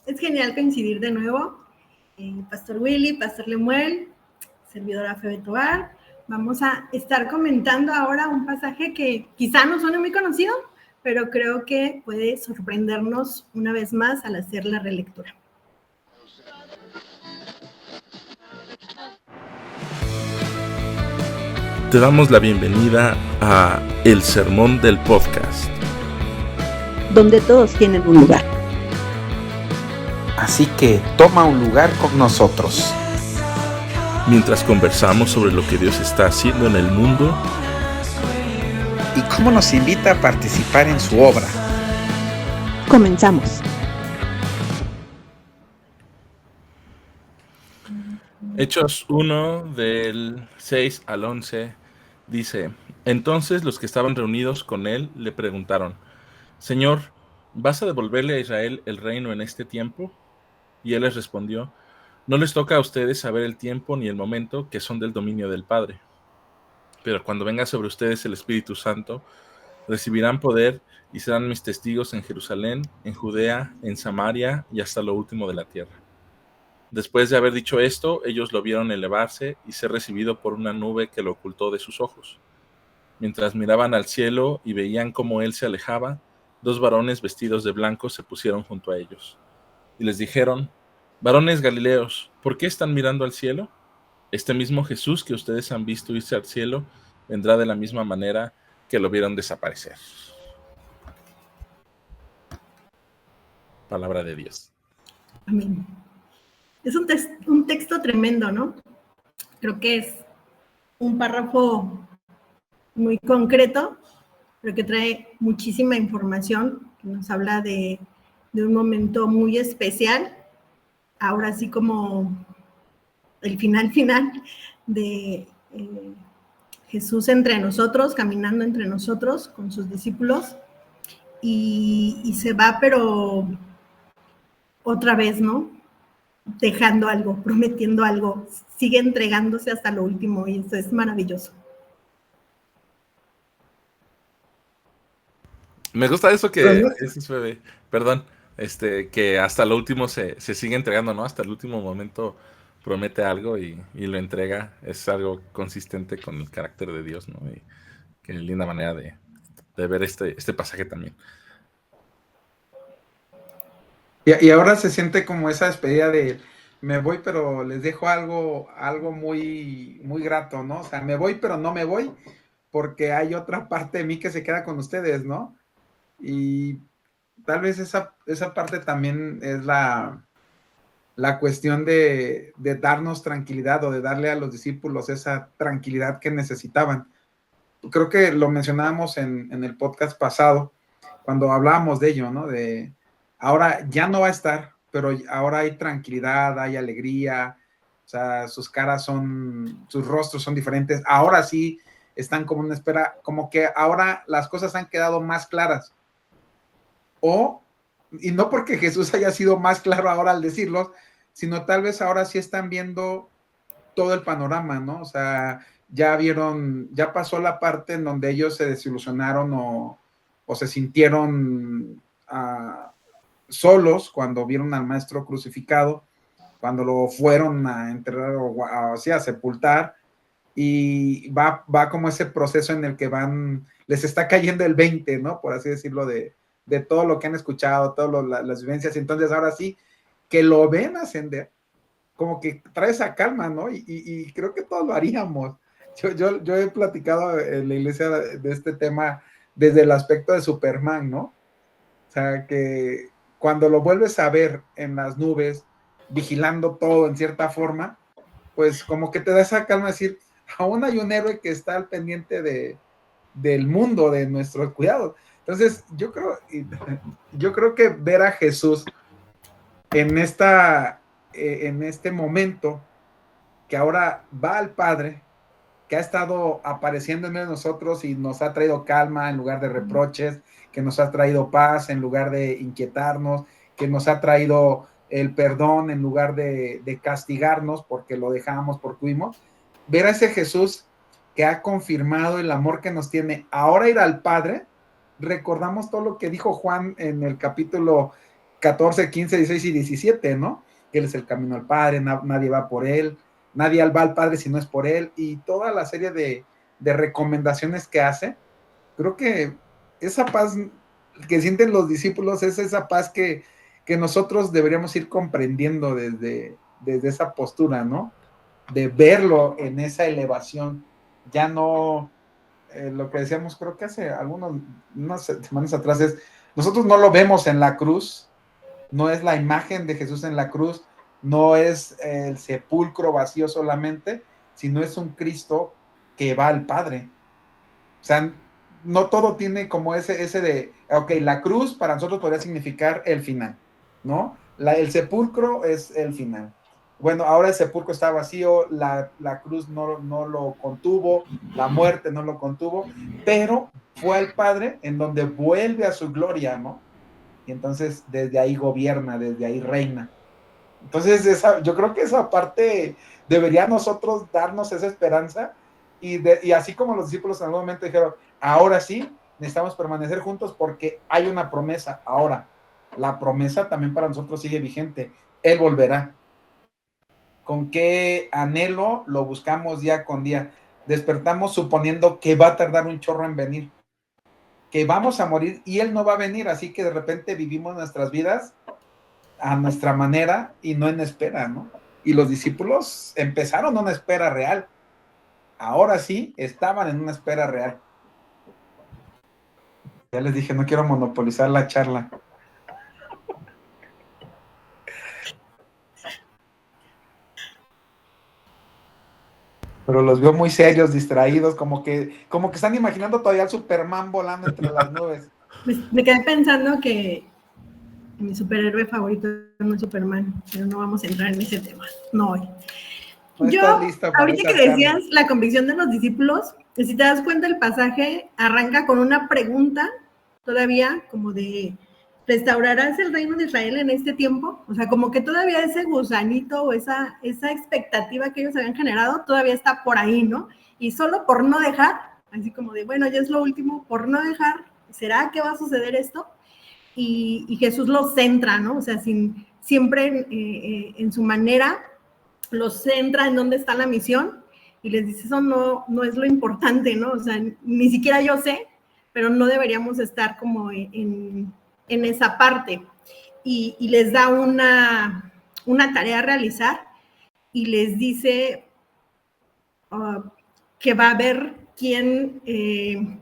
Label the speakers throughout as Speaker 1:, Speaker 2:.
Speaker 1: Es genial coincidir de nuevo. Pastor Willy, Pastor Lemuel, servidora Febe Tobar. Vamos a estar comentando ahora un pasaje que quizá no suene muy conocido, pero creo que puede sorprendernos una vez más al hacer la relectura.
Speaker 2: Te damos la bienvenida a El Sermón del Podcast,
Speaker 3: donde todos tienen un lugar.
Speaker 4: Así que toma un lugar con nosotros.
Speaker 2: Mientras conversamos sobre lo que Dios está haciendo en el mundo
Speaker 4: y cómo nos invita a participar en su obra.
Speaker 3: Comenzamos.
Speaker 2: Hechos 1 del 6 al 11 dice: Entonces los que estaban reunidos con él le preguntaron: Señor, ¿vas a devolverle a Israel el reino en este tiempo? Y él les respondió: No les toca a ustedes saber el tiempo ni el momento que son del dominio del Padre. Pero cuando venga sobre ustedes el Espíritu Santo, recibirán poder y serán mis testigos en Jerusalén, en Judea, en Samaria y hasta lo último de la tierra. Después de haber dicho esto, ellos lo vieron elevarse y ser recibido por una nube que lo ocultó de sus ojos. Mientras miraban al cielo y veían cómo él se alejaba, dos varones vestidos de blanco se pusieron junto a ellos. Y les dijeron: Varones Galileos, ¿por qué están mirando al cielo? Este mismo Jesús que ustedes han visto irse al cielo vendrá de la misma manera que lo vieron desaparecer. Palabra de Dios.
Speaker 1: Amén. Es un texto tremendo, ¿no? Creo que es un párrafo muy concreto, pero que trae muchísima información, que nos habla de un momento muy especial, ahora sí como el final de Jesús entre nosotros, caminando entre nosotros con sus discípulos, y se va, pero otra vez, ¿no? Dejando algo, prometiendo algo, sigue entregándose hasta lo último, y eso es maravilloso.
Speaker 2: Me gusta eso que perdón, que hasta lo último se sigue entregando, ¿no? Hasta el último momento promete algo y lo entrega. Es algo consistente con el carácter de Dios, ¿no? Y qué linda manera de ver este pasaje también.
Speaker 5: Y ahora se siente como esa despedida de me voy, pero les dejo algo muy, muy grato, ¿no? O sea, me voy, pero no me voy, porque hay otra parte de mí que se queda con ustedes, ¿no? Y tal vez esa parte también es la cuestión de darnos tranquilidad, o de darle a los discípulos esa tranquilidad que necesitaban. Creo que lo mencionábamos en el podcast pasado, cuando hablábamos de ello, ¿no? De ahora ya no va a estar, pero ahora hay tranquilidad, hay alegría, o sea, sus rostros son diferentes. Ahora sí están como una espera, como que ahora las cosas han quedado más claras. Y no porque Jesús haya sido más claro ahora al decirlo, sino tal vez ahora sí están viendo todo el panorama, ¿no? O sea, ya pasó la parte en donde ellos se desilusionaron o se sintieron solos cuando vieron al maestro crucificado, cuando lo fueron a enterrar o sea, a sepultar, y va como ese proceso en el que les está cayendo el 20, ¿no? Por así decirlo, de todo lo que han escuchado, todas las vivencias. Entonces ahora sí, que lo ven ascender, como que trae esa calma, ¿no? Y creo que todos lo haríamos. Yo he platicado en la iglesia de este tema desde el aspecto de Superman, ¿no? O sea, que cuando lo vuelves a ver en las nubes, vigilando todo en cierta forma, pues como que te da esa calma de decir, aún hay un héroe que está al pendiente del mundo, de nuestros cuidados. Entonces, yo creo que ver a Jesús en este momento, que ahora va al Padre, que ha estado apareciendo en medio de nosotros y nos ha traído calma en lugar de reproches, que nos ha traído paz en lugar de inquietarnos, que nos ha traído el perdón en lugar de castigarnos porque lo dejamos, porque huimos. Ver a ese Jesús que ha confirmado el amor que nos tiene, ahora ir al Padre. Recordamos todo lo que dijo Juan en el capítulo 14, 15, 16 y 17, ¿no? Él es el camino al Padre, nadie va por él, nadie va al Padre si no es por él, y toda la serie de recomendaciones que hace. Creo que esa paz que sienten los discípulos es esa paz que nosotros deberíamos ir comprendiendo desde esa postura, ¿no? De verlo en esa elevación, ya no lo que decíamos, creo que hace unas semanas atrás, es nosotros no lo vemos en la cruz, no es la imagen de Jesús en la cruz, no es el sepulcro vacío solamente, sino es un Cristo que va al Padre. O sea, no todo tiene como ese de, ok, la cruz para nosotros podría significar el final, ¿no? El sepulcro es el final. Bueno, ahora el sepulcro está vacío, la cruz no lo contuvo, la muerte no lo contuvo, pero fue al Padre en donde vuelve a su gloria, ¿no? Y entonces desde ahí gobierna, desde ahí reina. Entonces yo creo que esa parte debería nosotros darnos esa esperanza, y así como los discípulos en algún momento dijeron, ahora sí, necesitamos permanecer juntos porque hay una promesa. Ahora, la promesa también para nosotros sigue vigente. Él volverá. ¿Con qué anhelo lo buscamos día con día? Despertamos suponiendo que va a tardar un chorro en venir, que vamos a morir y Él no va a venir, así que de repente vivimos nuestras vidas a nuestra manera y no en espera, ¿no? Y los discípulos empezaron una espera real. Ahora sí, estaban en una espera real. Ya les dije, no quiero monopolizar la charla. Pero los veo muy serios, distraídos, como que están imaginando todavía al Superman volando entre las nubes.
Speaker 1: Pues me quedé pensando que mi superhéroe favorito no es Superman, pero no vamos a entrar en ese tema, no hoy.
Speaker 5: No
Speaker 1: Yo,
Speaker 5: estás lista para
Speaker 1: ahorita
Speaker 5: esa
Speaker 1: que decías
Speaker 5: charla.
Speaker 1: la convicción de los discípulos, si te das cuenta el pasaje arranca con una pregunta todavía como de, ¿restaurarás el reino de Israel en este tiempo? O sea, como que todavía ese gusanito o esa expectativa que ellos habían generado todavía está por ahí, ¿no? Y solo por no dejar, así como de, bueno, ya es lo último, por no dejar, ¿será que va a suceder esto? Y Jesús los centra, ¿no? O sea, siempre en su manera los centra en dónde está la misión y les dice, eso no es lo importante, ¿no? O sea, ni siquiera yo sé, pero no deberíamos estar como en esa parte. Y les da una tarea a realizar y les dice que va a haber quién,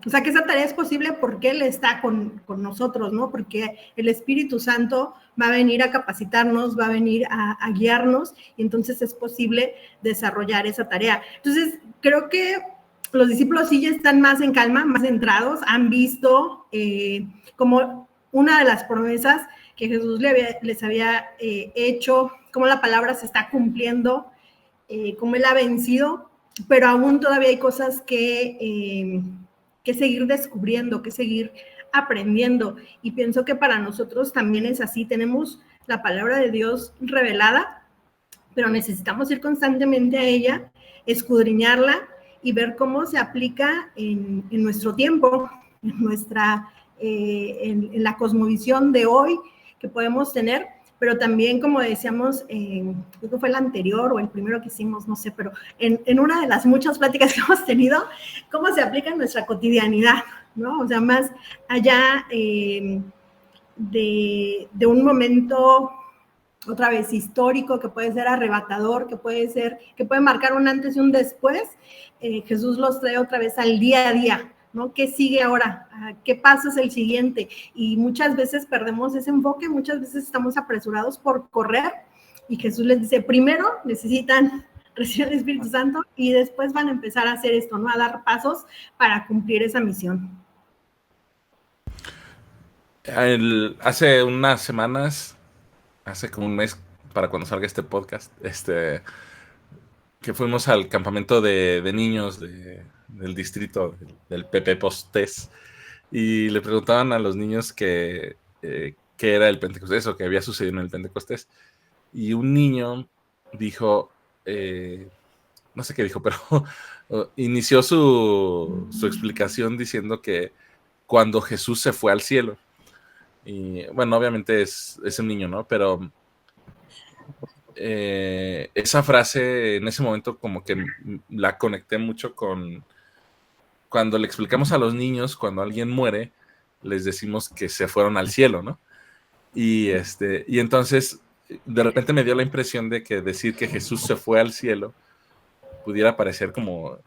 Speaker 1: o sea, que esa tarea es posible porque Él está con nosotros, ¿no? Porque el Espíritu Santo va a venir a capacitarnos, va a venir a guiarnos, y entonces es posible desarrollar esa tarea. Entonces, creo que los discípulos sí ya están más en calma, más centrados, han visto como una de las promesas que Jesús les había hecho, cómo la palabra se está cumpliendo, cómo Él ha vencido, pero aún todavía hay cosas que seguir descubriendo, que seguir aprendiendo. Y pienso que para nosotros también es así. Tenemos la palabra de Dios revelada, pero necesitamos ir constantemente a ella, escudriñarla y ver cómo se aplica en nuestro tiempo, en la cosmovisión de hoy que podemos tener. Pero también, como decíamos, creo que fue el anterior o el primero que hicimos, no sé, pero en una de las muchas pláticas que hemos tenido, cómo se aplica en nuestra cotidianidad, ¿no? O sea, más allá de un momento, otra vez, histórico, que puede ser arrebatador, que puede marcar un antes y un después, Jesús los trae otra vez al día a día, ¿no? ¿Qué sigue ahora? ¿Qué paso es el siguiente? Y muchas veces perdemos ese enfoque, muchas veces estamos apresurados por correr, y Jesús les dice, primero necesitan recibir el Espíritu Santo y después van a empezar a hacer esto, ¿no? A dar pasos para cumplir esa misión.
Speaker 2: Hace unas semanas, hace como un mes para cuando salga este podcast, que fuimos al campamento de niños del distrito del Pepe Postés, y le preguntaban a los niños qué era el Pentecostés o qué había sucedido en el Pentecostés, y un niño dijo, no sé qué dijo, pero inició su explicación diciendo que cuando Jesús se fue al cielo, Y bueno, obviamente es un niño, ¿no? Pero esa frase en ese momento como que la conecté mucho con cuando le explicamos a los niños, cuando alguien muere, les decimos que se fueron al cielo, ¿no? Y entonces de repente me dio la impresión de que decir que Jesús se fue al cielo pudiera parecer como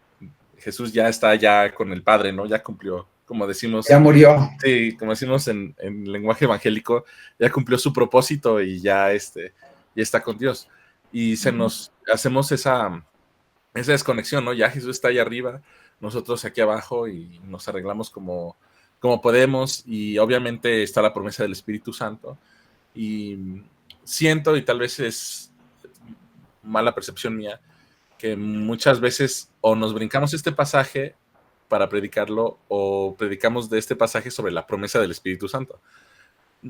Speaker 2: Jesús ya está ya con el Padre, ¿no? Ya cumplió, como decimos.
Speaker 5: Ya murió.
Speaker 2: Sí, como decimos en lenguaje evangélico, ya cumplió su propósito y ya, ya está con Dios. Y hacemos esa desconexión, ¿no? Ya Jesús está ahí arriba, nosotros aquí abajo y nos arreglamos como podemos, y obviamente está la promesa del Espíritu Santo. Y siento, y tal vez es mala percepción mía, que muchas veces o nos brincamos este pasaje para predicarlo o predicamos de este pasaje sobre la promesa del Espíritu Santo.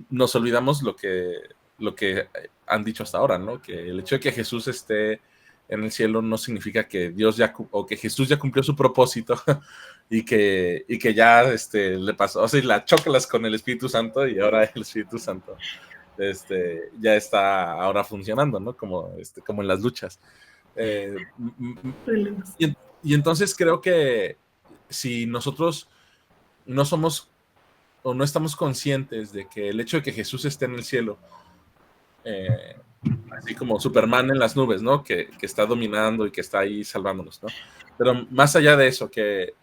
Speaker 2: Nos olvidamos lo que han dicho hasta ahora, ¿no? Que el hecho de que Jesús esté en el cielo no significa que Dios ya o que Jesús ya cumplió su propósito y que ya le pasó, o sea, la chócalas con el Espíritu Santo y ahora el Espíritu Santo ya está ahora funcionando, ¿no? Como en las luchas. Y entonces creo que si nosotros no somos o no estamos conscientes de que el hecho de que Jesús esté en el cielo, así como Superman en las nubes, ¿no? Que está dominando y que está ahí salvándonos, ¿no? Pero más allá de eso, que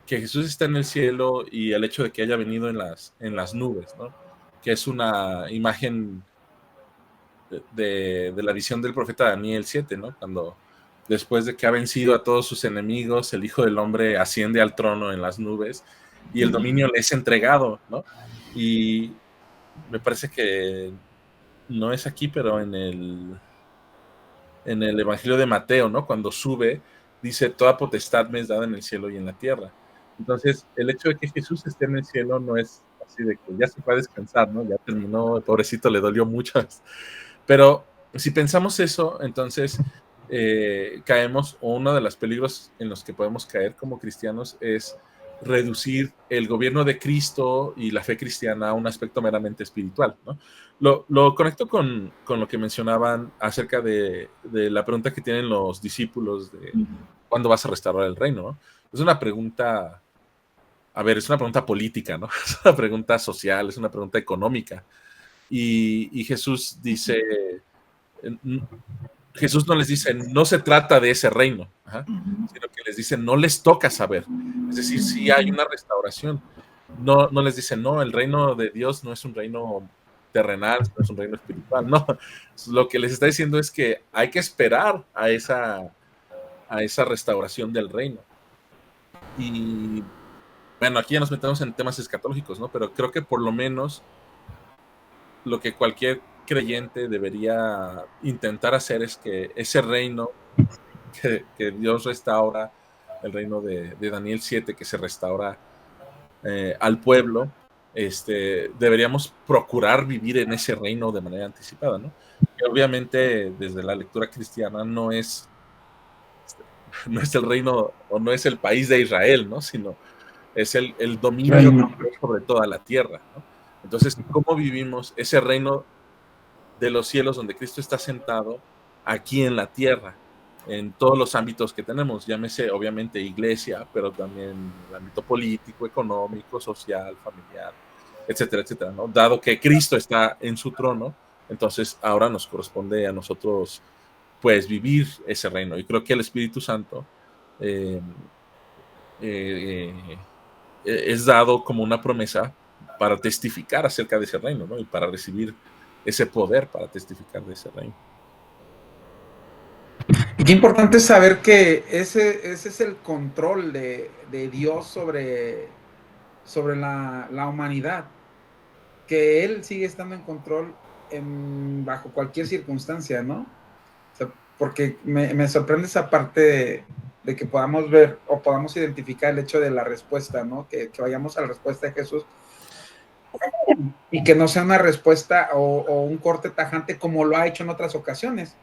Speaker 2: Jesús está en el cielo y el hecho de que haya venido en las nubes, ¿no? Que es una imagen de la visión del profeta Daniel 7, ¿no? Cuando después de que ha vencido a todos sus enemigos, el Hijo del Hombre asciende al trono en las nubes y el dominio le es entregado, ¿no? Y me parece que no es aquí, pero en el Evangelio de Mateo, ¿no? Cuando sube, dice, toda potestad me es dada en el cielo y en la tierra. Entonces, el hecho de que Jesús esté en el cielo no es así de que ya se puede descansar, ¿no? Ya terminó, el pobrecito le dolió mucho. Pero si pensamos eso, entonces caemos, o uno de los peligros en los que podemos caer como cristianos es reducir el gobierno de Cristo y la fe cristiana a un aspecto meramente espiritual, ¿no? Lo conecto con lo que mencionaban acerca de la pregunta que tienen los discípulos de ¿cuándo vas a restaurar el reino? ¿No? Es una pregunta, es una pregunta política, ¿no? Es una pregunta social, es una pregunta económica. Y Jesús dice, Jesús no les dice, no se trata de ese reino, sino que les dice, no les toca saber. Es decir, sí hay una restauración. No les dice, no, el reino de Dios no es un reino terrenal, no es un reino espiritual. No, lo que les está diciendo es que hay que esperar a esa restauración del reino. Y bueno, aquí ya nos metemos en temas escatológicos, ¿no? Pero creo que por lo menos lo que cualquier creyente debería intentar hacer es que ese reino que Dios restaura, el reino de Daniel 7, que se restaura al pueblo, deberíamos procurar vivir en ese reino de manera anticipada, ¿no? Y obviamente desde la lectura cristiana no es el reino o no es el país de Israel, ¿no? Sino es el dominio sobre toda la tierra, ¿no? Entonces, ¿cómo vivimos ese reino de los cielos donde Cristo está sentado aquí en la tierra, en todos los ámbitos que tenemos? Llámese obviamente iglesia, pero también el ámbito político, económico, social, familiar, etcétera, etcétera, ¿no? Dado que Cristo está en su trono, entonces ahora nos corresponde a nosotros pues vivir ese reino. Y creo que el Espíritu Santo es dado como una promesa para testificar acerca de ese reino, ¿no? Y para recibir ese poder para testificar de ese reino.
Speaker 5: Y qué importante es saber que ese es el control de Dios sobre la humanidad, que Él sigue estando en control bajo cualquier circunstancia, ¿no? O sea, porque me sorprende esa parte de que podamos ver o podamos identificar el hecho de la respuesta, ¿no? Que vayamos a la respuesta de Jesús y que no sea una respuesta o un corte tajante como lo ha hecho en otras ocasiones.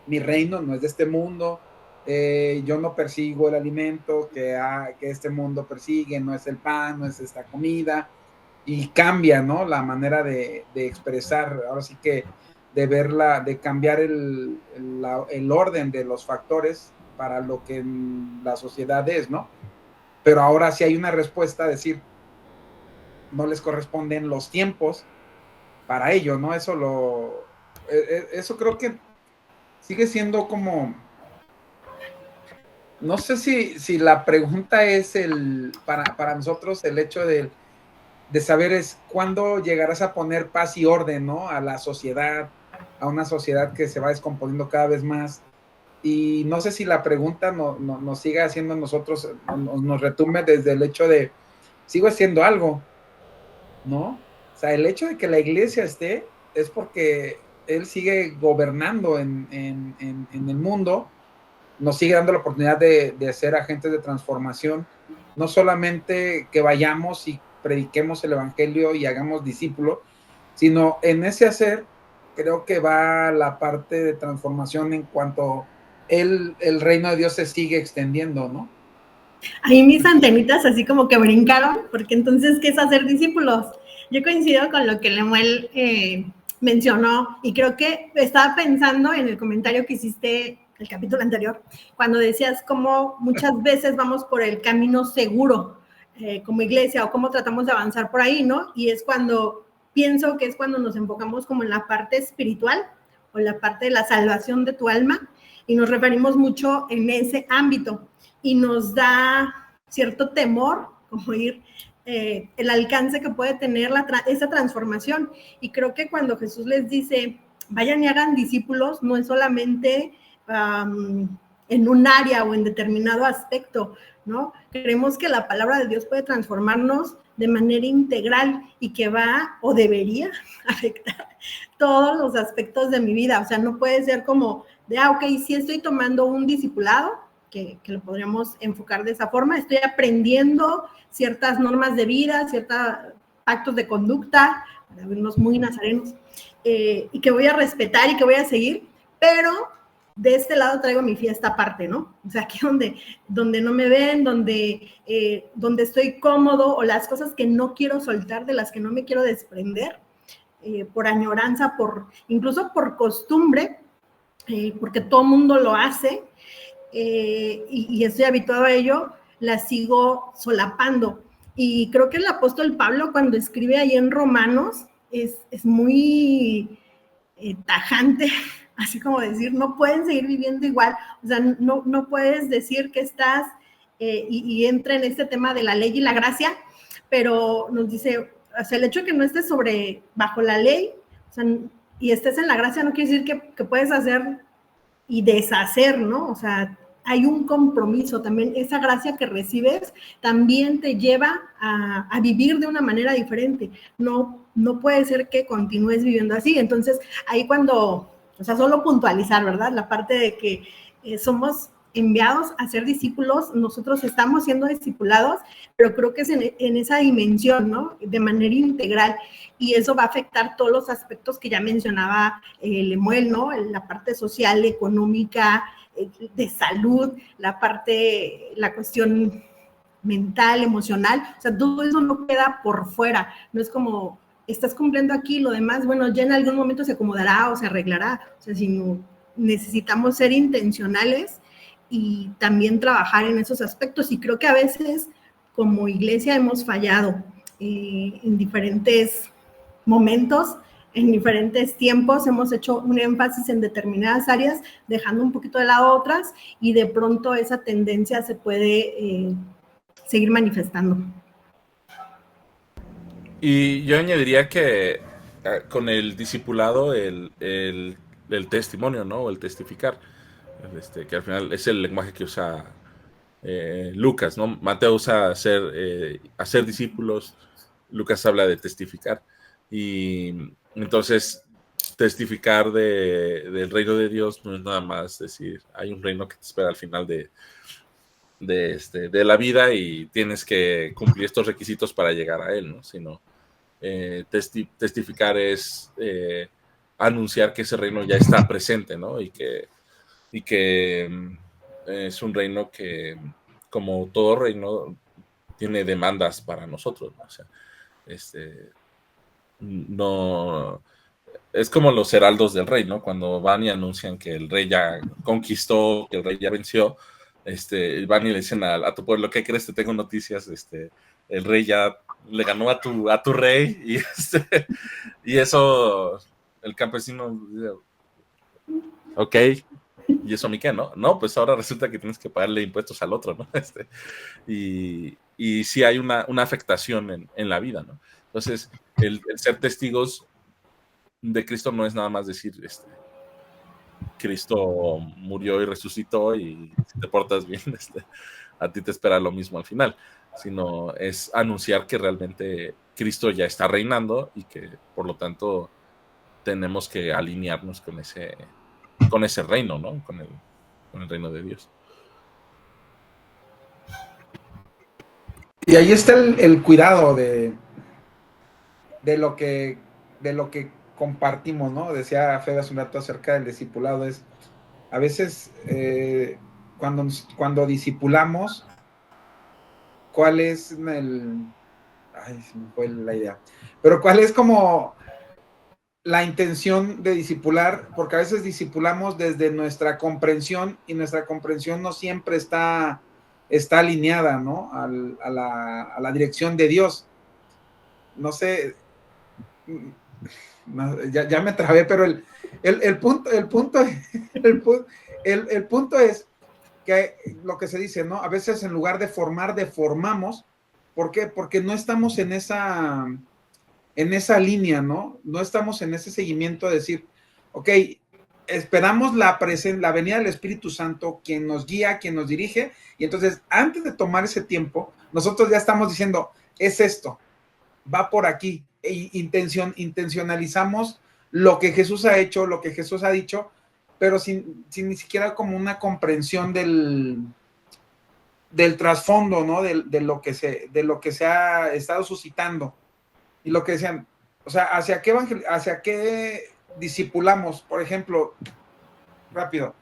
Speaker 5: Mi reino no es de este mundo, yo no persigo el alimento que este mundo persigue, no es el pan, no es esta comida, y cambia, ¿no? La manera de expresar, ahora sí que de verla, de cambiar el orden de los factores para lo que la sociedad es, ¿no? Pero ahora sí hay una respuesta, decir, no les corresponden los tiempos para ello, ¿no? Eso creo que sigue siendo como, no sé si la pregunta es para nosotros el hecho de saber es cuándo llegarás a poner paz y orden, ¿no? A la sociedad, a una sociedad que se va descomponiendo cada vez más. Y no sé si la pregunta nos sigue haciendo a nosotros, nos retumbe desde el hecho de, sigo haciendo algo, ¿no? O sea, el hecho de que la iglesia esté es porque Él sigue gobernando en el mundo, nos sigue dando la oportunidad de ser agentes de transformación, no solamente que vayamos y prediquemos el evangelio y hagamos discípulos, sino en ese hacer creo que va la parte de transformación en cuanto el reino de Dios se sigue extendiendo, ¿no?
Speaker 1: Ahí mis antenitas así como que brincaron, porque entonces, ¿qué es hacer discípulos? Yo coincido con lo que Lemuel mencionó, y creo que estaba pensando en el comentario que hiciste el capítulo anterior, cuando decías cómo muchas veces vamos por el camino seguro como iglesia, o cómo tratamos de avanzar por ahí, ¿no? Y es cuando, pienso que es cuando nos enfocamos como en la parte espiritual, o en la parte de la salvación de tu alma, y nos referimos mucho en ese ámbito, y nos da cierto temor, como ir el alcance que puede tener esa transformación. Y creo que cuando Jesús les dice, vayan y hagan discípulos, no es solamente en un área o en determinado aspecto, ¿no? Creemos que la palabra de Dios puede transformarnos de manera integral y que va o debería afectar todos los aspectos de mi vida. O sea, no puede ser como de, ok, sí estoy tomando un discipulado, que lo podríamos enfocar de esa forma, estoy aprendiendo ciertas normas de vida, ciertos pactos de conducta, para vernos muy nazarenos, y que voy a respetar y que voy a seguir, pero de este lado traigo mi fiesta aparte, ¿no? O sea, aquí donde no me ven, donde estoy cómodo, o las cosas que no quiero soltar, de las que no me quiero desprender, por añoranza, incluso por costumbre, porque todo el mundo lo hace, y estoy habituado a ello, la sigo solapando. Y creo que el apóstol Pablo, cuando escribe ahí en Romanos, es muy tajante, así como decir, no pueden seguir viviendo igual, o sea, no puedes decir que estás, y entra en este tema de la ley y la gracia, pero nos dice, o sea, el hecho de que no estés bajo la ley, o sea, y estés en la gracia, no quiere decir que puedes hacer y deshacer, ¿no? O sea, hay un compromiso también, esa gracia que recibes también te lleva a vivir de una manera diferente. No puede ser que continúes viviendo así. Entonces, ahí cuando, o sea, solo puntualizar, ¿verdad? La parte de que somos enviados a ser discípulos, nosotros estamos siendo discipulados, pero creo que es en esa dimensión, ¿no? De manera integral, y eso va a afectar todos los aspectos que ya mencionaba Lemuel, ¿no? La parte social, económica, de salud, la cuestión mental, emocional, o sea, todo eso no queda por fuera, no es como, estás cumpliendo aquí, lo demás, bueno, ya en algún momento se acomodará o se arreglará, o sea, sino necesitamos ser intencionales y también trabajar en esos aspectos, y creo que a veces como iglesia hemos fallado en diferentes momentos, en diferentes tiempos, hemos hecho un énfasis en determinadas áreas, dejando un poquito de lado otras, y de pronto esa tendencia se puede seguir manifestando.
Speaker 2: Y yo añadiría que con el discipulado, el testimonio, ¿no? O el testificar, que al final es el lenguaje que usa Lucas, ¿no? Mateo usa hacer discípulos, Lucas habla de testificar. Y entonces, testificar del reino de Dios no es nada más decir, hay un reino que te espera al final de la vida y tienes que cumplir estos requisitos para llegar a él, ¿no? Sino testificar es anunciar que ese reino ya está presente, ¿no? Y que es un reino que, como todo reino, tiene demandas para nosotros, ¿no? O sea, no, es como los heraldos del rey, ¿no? Cuando van y anuncian que el rey ya conquistó, que el rey ya venció, van y le dicen a tu pueblo, ¿qué crees? Te tengo noticias, el rey ya le ganó a tu rey, y eso, el campesino, ok, ¿y eso a mí qué, no? No, pues ahora resulta que tienes que pagarle impuestos al otro, ¿no? Y sí hay una afectación en la vida, ¿no? Entonces, el ser testigos de Cristo no es nada más decir, Cristo murió y resucitó y si te portas bien, a ti te espera lo mismo al final, sino es anunciar que realmente Cristo ya está reinando y que por lo tanto tenemos que alinearnos con ese reino, ¿no? Con el reino de Dios.
Speaker 5: Y ahí está el cuidado de lo que compartimos, ¿no? Decía Fede hace un rato acerca del discipulado, es a veces cuando discipulamos, ¿cuál es ay, se me fue la idea, pero cuál es como la intención de discipular? Porque a veces discipulamos desde nuestra comprensión y nuestra comprensión no siempre está alineada, ¿no? A la dirección de Dios. No sé, ya me trabé, pero el punto es que lo que se dice, ¿no? A veces en lugar de formar, deformamos. ¿Por qué? Porque no estamos en esa línea, ¿no? No estamos en ese seguimiento de decir, ok, esperamos la venida del Espíritu Santo, quien nos guía, quien nos dirige, y entonces antes de tomar ese tiempo, nosotros ya estamos diciendo, es esto, va por aquí, intencionalizamos lo que Jesús ha hecho, lo que Jesús ha dicho, pero sin ni siquiera como una comprensión del trasfondo, ¿no? De lo que se ha estado suscitando. Y lo que decían, o sea, ¿hacia qué discipulamos? Por ejemplo, rápido,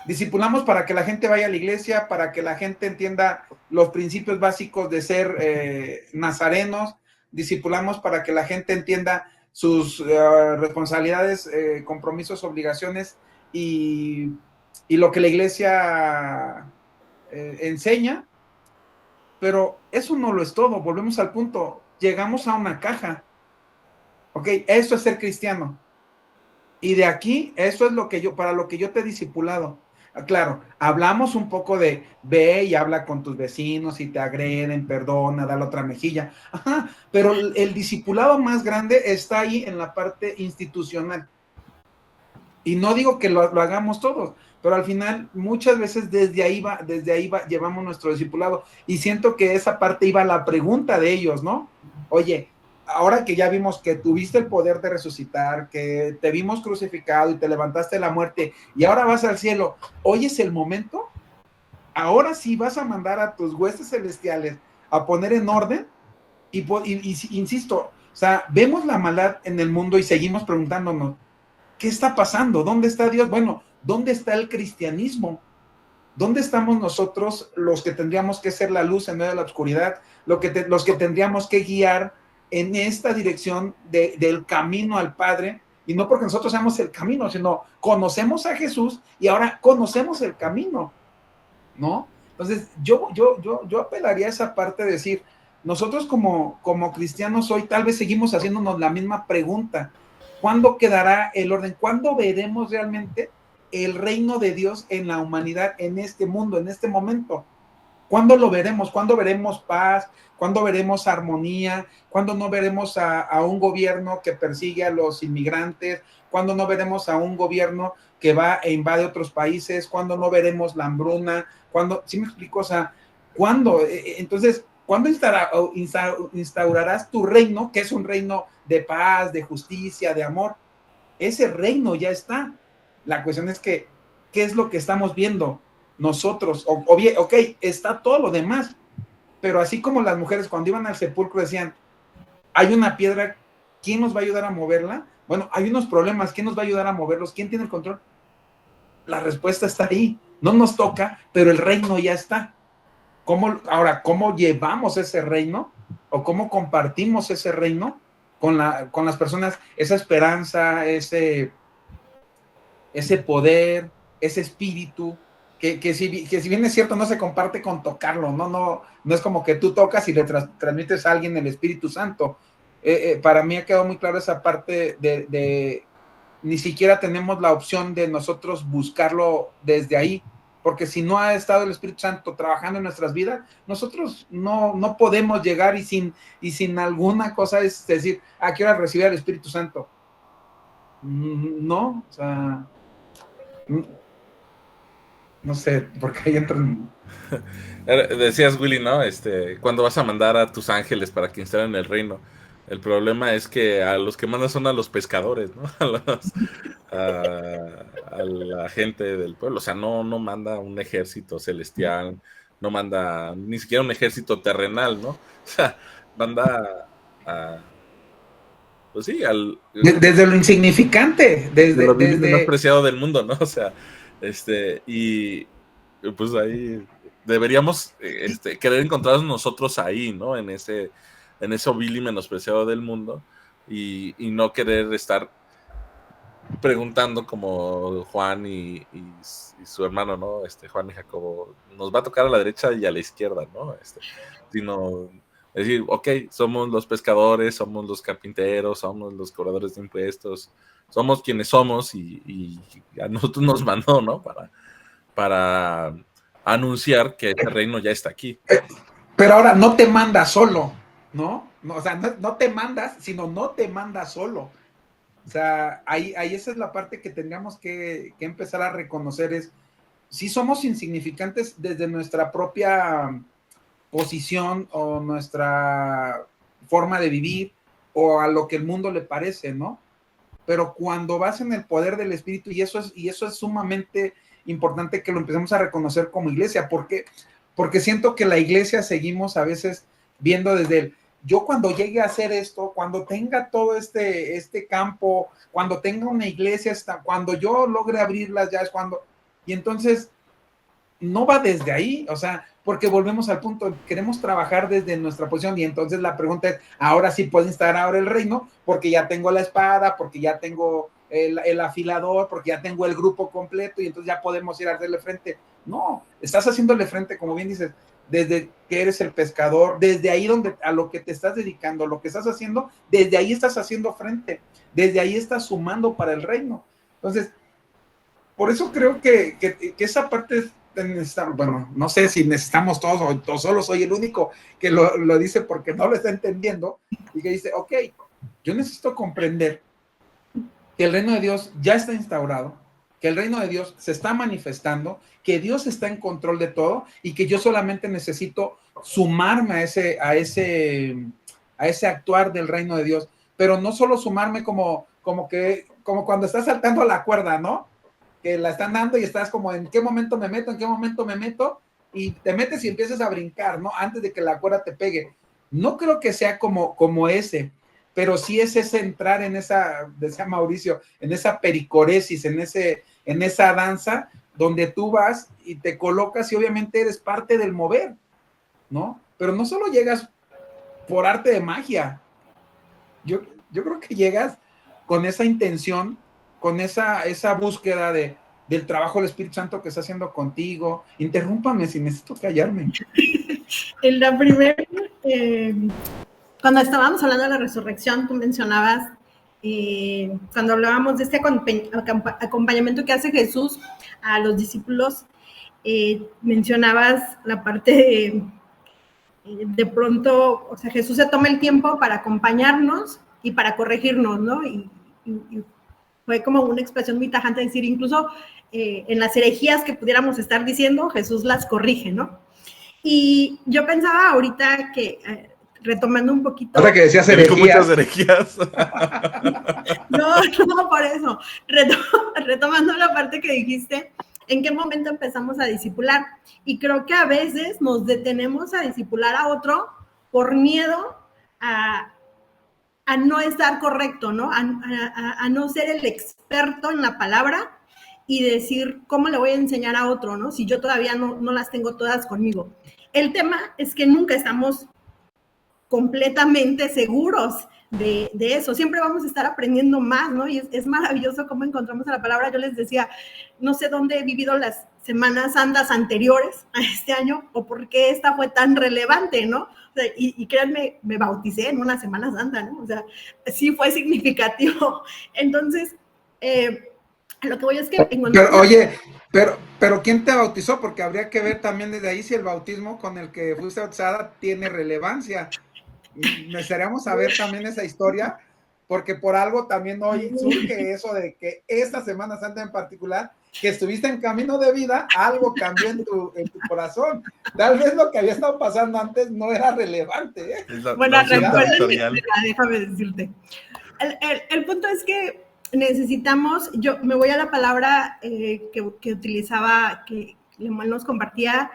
Speaker 5: discipulamos para que la gente vaya a la iglesia, para que la gente entienda los principios básicos de ser nazarenos, discipulamos para que la gente entienda sus responsabilidades, compromisos, obligaciones y lo que la iglesia enseña, pero eso no lo es todo. Volvemos al punto, llegamos a una caja, ok, eso es ser cristiano, y de aquí, eso es para lo que yo te he discipulado. Claro, hablamos un poco de ve y habla con tus vecinos, si te agreden, perdona, dale otra mejilla. Ajá, pero el discipulado más grande está ahí en la parte institucional. Y no digo que lo hagamos todos, pero al final muchas veces desde ahí llevamos nuestro discipulado. Y siento que esa parte iba a la pregunta de ellos, ¿no? Oye, ahora que ya vimos que tuviste el poder de resucitar, que te vimos crucificado y te levantaste de la muerte y ahora vas al cielo, ¿hoy es el momento? Ahora sí vas a mandar a tus huestes celestiales a poner en orden y insisto, o sea, vemos la maldad en el mundo y seguimos preguntándonos, ¿qué está pasando? ¿Dónde está Dios? Bueno, ¿dónde está el cristianismo? ¿Dónde estamos nosotros los que tendríamos que ser la luz en medio de la oscuridad? Los que tendríamos que guiar en esta dirección del camino al Padre, y no porque nosotros seamos el camino, sino conocemos a Jesús y ahora conocemos el camino, ¿no? Entonces, yo apelaría a esa parte de decir, nosotros como cristianos hoy tal vez seguimos haciéndonos la misma pregunta. ¿Cuándo quedará el orden? ¿Cuándo veremos realmente el reino de Dios en la humanidad, en este mundo, en este momento? ¿Cuándo lo veremos? ¿Cuándo veremos paz? ¿Cuándo veremos armonía? ¿Cuándo no veremos a un gobierno que persigue a los inmigrantes? ¿Cuándo no veremos a un gobierno que va e invade otros países? ¿Cuándo no veremos la hambruna? ¿Cuándo? ¿Sí me explico? O sea, ¿cuándo? Entonces, ¿cuándo instaurarás tu reino, que es un reino de paz, de justicia, de amor? Ese reino ya está. La cuestión es que, ¿qué es lo que estamos viendo nosotros? O bien, ok, está todo lo demás, pero así como las mujeres cuando iban al sepulcro decían, hay una piedra, ¿quién nos va a ayudar a moverla? Bueno, hay unos problemas, ¿quién nos va a ayudar a moverlos? ¿Quién tiene el control? La respuesta está ahí, no nos toca, pero el reino ya está. ¿Cómo llevamos ese reino? o cómo compartimos ese reino con las personas, esa esperanza, ese poder, ese espíritu, que si bien es cierto, no se comparte con tocarlo, no es como que tú tocas y le transmites a alguien el Espíritu Santo. Para mí ha quedado muy claro esa parte de ni siquiera tenemos la opción de nosotros buscarlo desde ahí, porque si no ha estado el Espíritu Santo trabajando en nuestras vidas, nosotros no podemos llegar y sin alguna cosa es decir, quiero recibir al Espíritu Santo. No, o sea, no sé, porque ahí entran.
Speaker 2: Decías, Willy, ¿no? ¿Cuándo vas a mandar a tus ángeles para que instalen el reino? El problema es que a los que mandan son a los pescadores, ¿no? A la gente del pueblo. O sea, no manda un ejército celestial, no manda ni siquiera un ejército terrenal, ¿no? O sea, manda pues sí,
Speaker 5: desde lo insignificante,
Speaker 2: de lo
Speaker 5: desde
Speaker 2: más preciado del mundo, ¿no? O sea, y pues ahí deberíamos querer encontrarnos nosotros ahí, ¿no? En ese vil y menospreciado del mundo y no querer estar preguntando como Juan y su hermano, ¿no? Juan y Jacobo, nos va a tocar a la derecha y a la izquierda, ¿no? Sino decir, ok, somos los pescadores, somos los carpinteros, somos los cobradores de impuestos, somos quienes somos y a nosotros nos mandó, ¿no? Para anunciar que este reino ya está aquí.
Speaker 5: Pero ahora no te manda solo, ¿no? O sea, no te mandas, sino no te manda solo. O sea, ahí esa es la parte que tendríamos que empezar a reconocer es, si somos insignificantes desde nuestra propia posición o nuestra forma de vivir o a lo que el mundo le parece, ¿no? Pero cuando vas en el poder del Espíritu, y eso es sumamente importante que lo empecemos a reconocer como iglesia, porque siento que la iglesia seguimos a veces viendo desde el, yo cuando llegue a hacer esto, cuando tenga todo este campo, cuando tenga una iglesia, cuando yo logre abrirlas, ya es cuando, y entonces no va desde ahí, o sea, porque volvemos al punto, queremos trabajar desde nuestra posición y entonces la pregunta es, ahora sí puedo instalar ahora el reino, porque ya tengo la espada, porque ya tengo el afilador, porque ya tengo el grupo completo y entonces ya podemos ir a hacerle frente. No, estás haciéndole frente, como bien dices, desde que eres el pescador, desde ahí donde a lo que te estás dedicando, lo que estás haciendo, desde ahí estás haciendo frente, desde ahí estás sumando para el reino. Entonces, por eso creo que esa parte bueno, no sé si necesitamos todos o solo soy el único que lo dice porque no lo está entendiendo y que dice, ok, yo necesito comprender que el reino de Dios ya está instaurado, que el reino de Dios se está manifestando, que Dios está en control de todo y que yo solamente necesito sumarme a ese actuar del reino de Dios, pero no solo sumarme como cuando estás saltando la cuerda, ¿no? Que la están dando y estás como en qué momento me meto y te metes y empiezas a brincar, ¿no? Antes de que la cuerda te pegue. No creo que sea como ese, pero sí es ese entrar en esa, decía Mauricio, en esa pericoresis, en esa danza donde tú vas y te colocas y obviamente eres parte del mover, ¿no? Pero no solo llegas por arte de magia. Yo creo que llegas con esa intención, con esa búsqueda del trabajo del Espíritu Santo que está haciendo contigo. Interrúmpame si necesito callarme.
Speaker 1: En la primera, cuando estábamos hablando de la resurrección, tú mencionabas, cuando hablábamos de este acompañamiento que hace Jesús a los discípulos, mencionabas la parte de pronto, o sea, Jesús se toma el tiempo para acompañarnos y para corregirnos, ¿no? Y fue como una expresión muy tajante de decir, incluso en las herejías que pudiéramos estar diciendo, Jesús las corrige, ¿no? Y yo pensaba ahorita que, retomando un poquito...
Speaker 5: Ahora que decías herejías.
Speaker 2: Muchas herejías.
Speaker 1: No, por eso. Retomando la parte que dijiste, ¿en qué momento empezamos a discipular? Y creo que a veces nos detenemos a discipular a otro por miedo a no estar correcto, ¿no? A no ser el experto en la palabra y decir, ¿cómo le voy a enseñar a otro, no? Si yo todavía no las tengo todas conmigo. El tema es que nunca estamos completamente seguros de eso. Siempre vamos a estar aprendiendo más, ¿no? Y es maravilloso cómo encontramos a la palabra. Yo les decía, no sé dónde he vivido las Semanas Santas anteriores a este año o por qué esta fue tan relevante, ¿no? O sea, y créanme, me bauticé en una Semana Santa, ¿no? O sea, sí fue significativo. Entonces, lo que voy es que...
Speaker 5: Pero, oye, pero ¿quién te bautizó? Porque habría que ver también desde ahí si el bautismo con el que fuiste bautizada tiene relevancia. Necesitaríamos saber también esa historia, porque por algo también hoy surge eso de que esta Semana Santa en particular, que estuviste en camino de vida, algo cambió en tu corazón. Tal vez lo que había estado pasando antes no era relevante, ¿eh?
Speaker 1: Bueno, déjame decirte. El punto es que necesitamos, yo me voy a la palabra que utilizaba, que Lemuel nos compartía,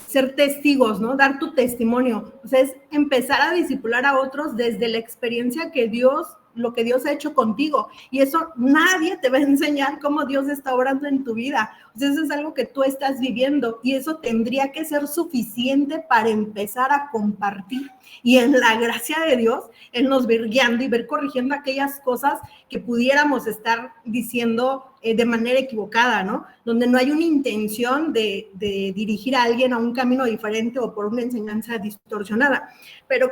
Speaker 1: ser testigos, ¿no? Dar tu testimonio. O sea, es empezar a discipular a otros desde la experiencia que lo que Dios ha hecho contigo. Y eso nadie te va a enseñar cómo Dios está obrando en tu vida. O sea, eso es algo que tú estás viviendo y eso tendría que ser suficiente para empezar a compartir. Y en la gracia de Dios, Él nos va guiando y ver corrigiendo aquellas cosas que pudiéramos estar diciendo de manera equivocada, ¿no? Donde no hay una intención de dirigir a alguien a un camino diferente o por una enseñanza distorsionada. Pero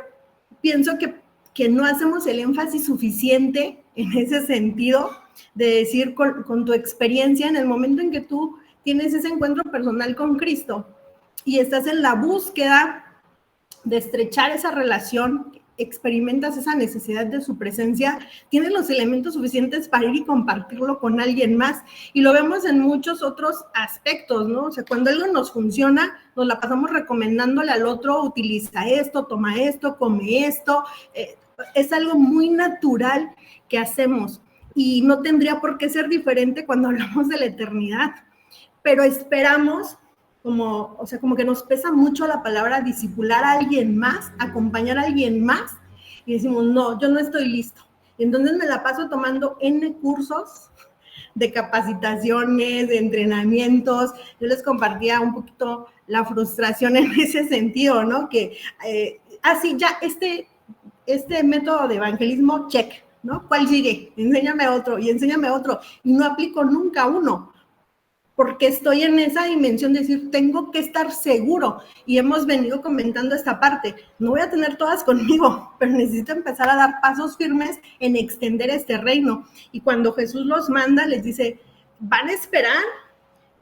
Speaker 1: pienso que no hacemos el énfasis suficiente en ese sentido de decir con tu experiencia en el momento en que tú tienes ese encuentro personal con Cristo y estás en la búsqueda de estrechar esa relación, experimentas esa necesidad de su presencia, tienes los elementos suficientes para ir y compartirlo con alguien más. Y lo vemos en muchos otros aspectos, ¿no? O sea, cuando algo nos funciona, nos la pasamos recomendándole al otro, utiliza esto, toma esto, come esto. Es algo muy natural que hacemos y no tendría por qué ser diferente cuando hablamos de la eternidad, pero esperamos como que nos pesa mucho la palabra discipular a alguien más, acompañar a alguien más y decimos, no, yo no estoy listo. Entonces me la paso tomando N cursos de capacitaciones, de entrenamientos. Yo les compartía un poquito la frustración en ese sentido, ¿no? Que, sí, ya este método de evangelismo, check, ¿no? ¿Cuál sigue? Enséñame otro y enséñame otro. Y no aplico nunca uno, porque estoy en esa dimensión de decir, tengo que estar seguro. Y hemos venido comentando esta parte. No voy a tener todas conmigo, pero necesito empezar a dar pasos firmes en extender este reino. Y cuando Jesús los manda, les dice, van a esperar,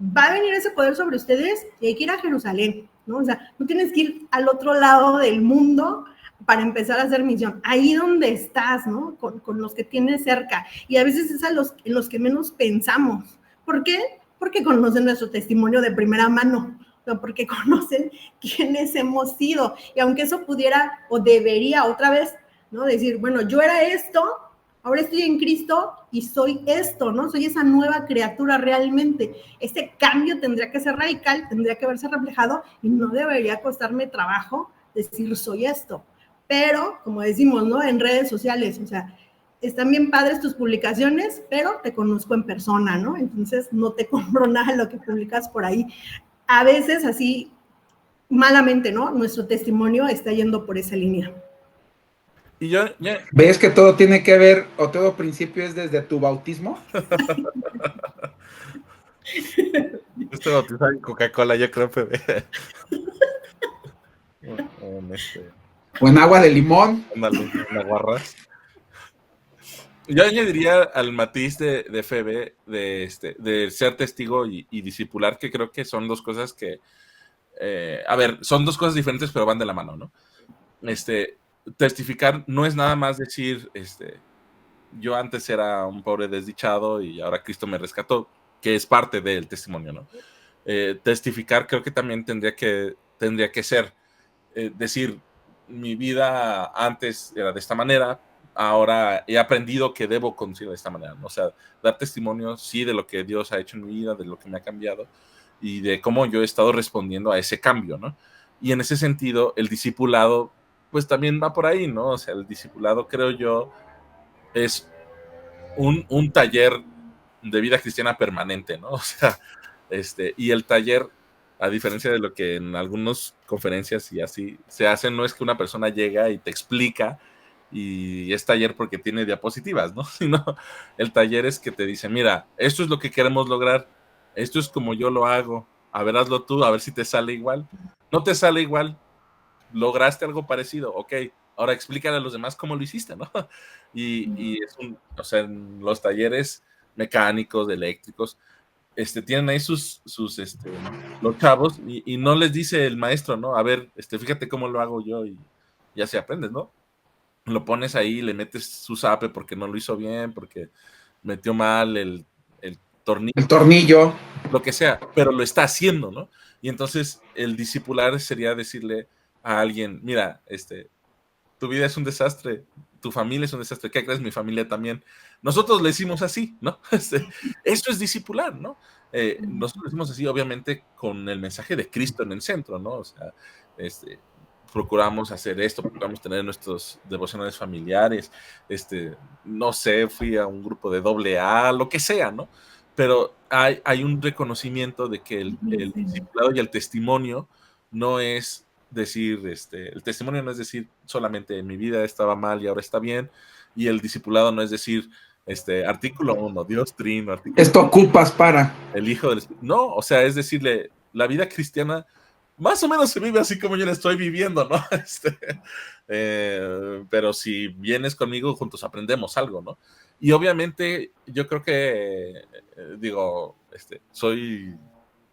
Speaker 1: va a venir ese poder sobre ustedes y hay que ir a Jerusalén, ¿no? O sea, no tienes que ir al otro lado del mundo para empezar a hacer misión, ahí donde estás, ¿no? Con los que tienes cerca. Y a veces es en los que menos pensamos. ¿Por qué? Porque conocen nuestro testimonio de primera mano, ¿no? Porque conocen quiénes hemos sido. Y aunque eso pudiera o debería otra vez, ¿no? Decir, bueno, yo era esto, ahora estoy en Cristo y soy esto, ¿no? Soy esa nueva criatura realmente. Este cambio tendría que ser radical, tendría que verse reflejado y no debería costarme trabajo decir soy esto. Pero, como decimos, ¿no? En redes sociales, o sea, están bien padres tus publicaciones, pero te conozco en persona, ¿no? Entonces no te compro nada de lo que publicas por ahí. A veces así, malamente, ¿no? Nuestro testimonio está yendo por esa línea.
Speaker 2: Y yo,
Speaker 5: ¿Ves que todo tiene que ver, o todo principio es desde tu bautismo?
Speaker 2: Estoy bautizado en Coca-Cola, yo creo, Pepe.
Speaker 5: O en agua de limón.
Speaker 2: Ándale, en aguarras. Yo añadiría al matiz de Febe, de ser testigo y discipular, que creo que son dos cosas que, son dos cosas diferentes, pero van de la mano, ¿no? Testificar no es nada más decir, yo antes era un pobre desdichado y ahora Cristo me rescató, que es parte del testimonio, ¿no? Testificar creo que también tendría que ser, decir, mi vida antes era de esta manera, ahora he aprendido que debo conducir de esta manera, ¿no? O sea, dar testimonio, sí, de lo que Dios ha hecho en mi vida, de lo que me ha cambiado y de cómo yo he estado respondiendo a ese cambio, ¿no? Y en ese sentido, el discipulado, pues también va por ahí, ¿no? O sea, el discipulado, creo yo, es un taller de vida cristiana permanente, ¿no? O sea, y el taller A diferencia de lo que en algunas conferencias y así se hace, no es que una persona llega y te explica y es taller porque tiene diapositivas, ¿no? Sino el taller es que te dice, mira, esto es lo que queremos lograr, esto es como yo lo hago, a ver, hazlo tú, a ver si te sale igual. No te sale igual, lograste algo parecido, ok, ahora explícale a los demás cómo lo hiciste, ¿no? Y es o sea, en los talleres mecánicos, eléctricos, tienen ahí los chavos y no les dice el maestro, ¿no? A ver, fíjate cómo lo hago yo y ya se aprendes, ¿no? Lo pones ahí, le metes su zape porque no lo hizo bien, porque metió mal el tornillo.
Speaker 5: El tornillo.
Speaker 2: Lo que sea, pero lo está haciendo, ¿no? Y entonces el discipular sería decirle a alguien, mira, tu vida es un desastre, tu familia es un desastre, ¿qué crees? Mi familia también. Nosotros le hicimos así, ¿no? Eso es discipular, ¿no? Nosotros lo hicimos así, obviamente, con el mensaje de Cristo en el centro, ¿no? O sea, procuramos hacer esto, procuramos tener nuestros devocionales familiares, no sé, fui a un grupo de AA, lo que sea, ¿no? Pero hay un reconocimiento de que el discipulado y el testimonio no es decir, el testimonio no es decir solamente mi vida estaba mal y ahora está bien, y el discipulado no es decir, artículo 1, Dios Trino, artículo
Speaker 5: Esto ocupas para.
Speaker 2: el Hijo del Espíritu. No, o sea, es decirle, la vida cristiana más o menos se vive así como yo la estoy viviendo, ¿no? Pero si vienes conmigo, juntos aprendemos algo, ¿no? Y obviamente yo creo que,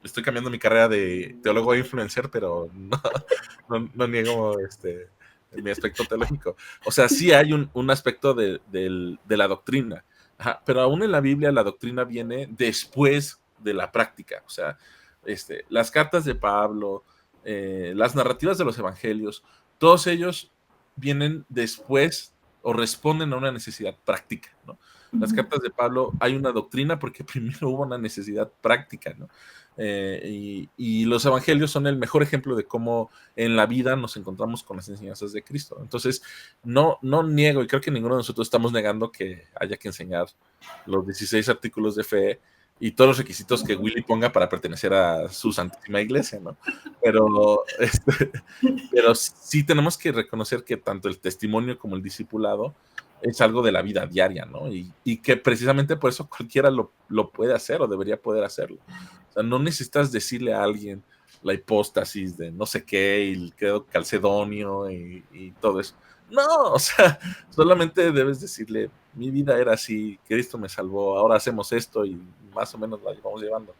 Speaker 2: estoy cambiando mi carrera de teólogo e influencer, pero no niego mi aspecto teológico. O sea, sí hay un aspecto de la doctrina, ajá, pero aún en la Biblia la doctrina viene después de la práctica. O sea, las cartas de Pablo, las narrativas de los evangelios, todos ellos vienen después o responden a una necesidad práctica, ¿no? Las cartas de Pablo, hay una doctrina porque primero hubo una necesidad práctica, ¿no? Y los evangelios son el mejor ejemplo de cómo en la vida nos encontramos con las enseñanzas de Cristo. Entonces, no niego, y creo que ninguno de nosotros estamos negando que haya que enseñar los 16 artículos de fe y todos los requisitos que Willy ponga para pertenecer a su santísima iglesia, ¿no? Pero sí tenemos que reconocer que tanto el testimonio como el discipulado es algo de la vida diaria, ¿no? Y que precisamente por eso cualquiera lo puede hacer o debería poder hacerlo. O sea, no necesitas decirle a alguien la hipóstasis de no sé qué, y el credo calcedonio y todo eso. No, o sea, solamente debes decirle, mi vida era así, Cristo me salvó, ahora hacemos esto y más o menos la vamos llevando.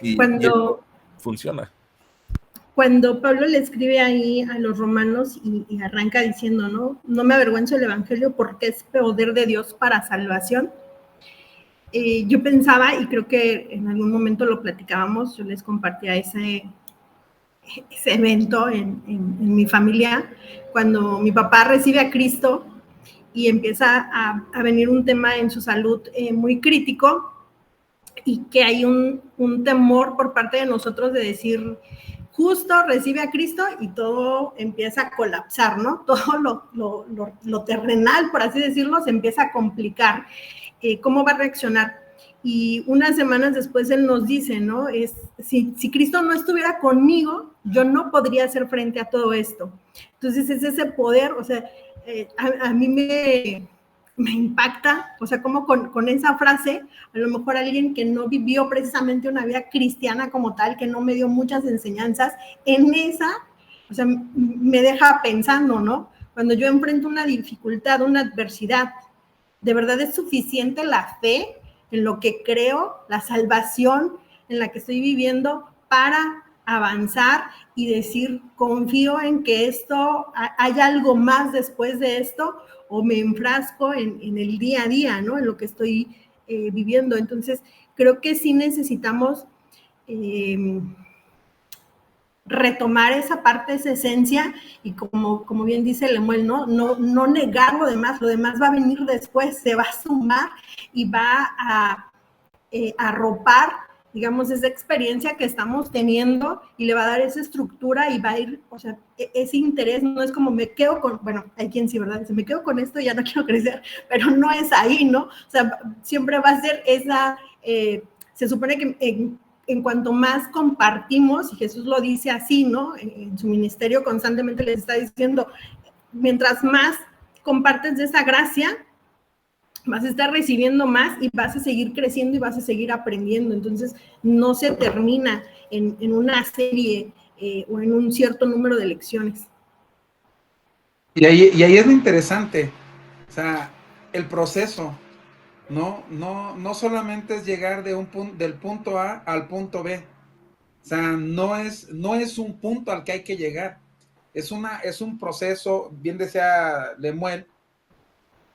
Speaker 2: Y esto funciona.
Speaker 1: Cuando Pablo le escribe ahí a los romanos y arranca diciendo, no me avergüenzo del evangelio porque es poder de Dios para salvación, yo pensaba, y creo que en algún momento lo platicábamos, yo les compartía ese evento en mi familia, cuando mi papá recibe a Cristo y empieza a venir un tema en su salud muy crítico, y que hay un temor por parte de nosotros de decir, justo recibe a Cristo y todo empieza a colapsar, ¿no? Todo lo terrenal, por así decirlo, se empieza a complicar. ¿Cómo va a reaccionar? Y unas semanas después él nos dice, ¿no? Si Cristo no estuviera conmigo, yo no podría hacer frente a todo esto. Entonces es ese poder, o sea, a mí me impacta, o sea, como con esa frase, a lo mejor alguien que no vivió precisamente una vida cristiana como tal, que no me dio muchas enseñanzas, en esa, o sea, me deja pensando, ¿no? Cuando yo enfrento una dificultad, una adversidad, ¿de verdad es suficiente la fe en lo que creo, la salvación en la que estoy viviendo para avanzar y decir, confío en que hay algo más después de esto, o me enfrasco en el día a día, ¿no? En lo que estoy viviendo? Entonces, creo que sí necesitamos retomar esa parte, esa esencia, y como bien dice Lemuel, no negar lo demás va a venir después, se va a sumar y va a arropar, digamos, esa experiencia que estamos teniendo, y le va a dar esa estructura y va a ir, o sea, ese interés no es como me quedo con, bueno, hay quien sí, ¿verdad? Dice, me quedo con esto y ya no quiero crecer, pero no es ahí, ¿no? O sea, siempre va a ser esa, se supone que en cuanto más compartimos, y Jesús lo dice así, ¿no? En su ministerio constantemente les está diciendo, mientras más compartes de esa gracia, vas a estar recibiendo más y vas a seguir creciendo y vas a seguir aprendiendo. Entonces, no se termina en una serie o en un cierto número de lecciones.
Speaker 5: Y ahí es lo interesante, o sea, el proceso, no solamente es llegar del punto A al punto B, o sea, no es un punto al que hay que llegar, es un proceso, bien decía Lemuel,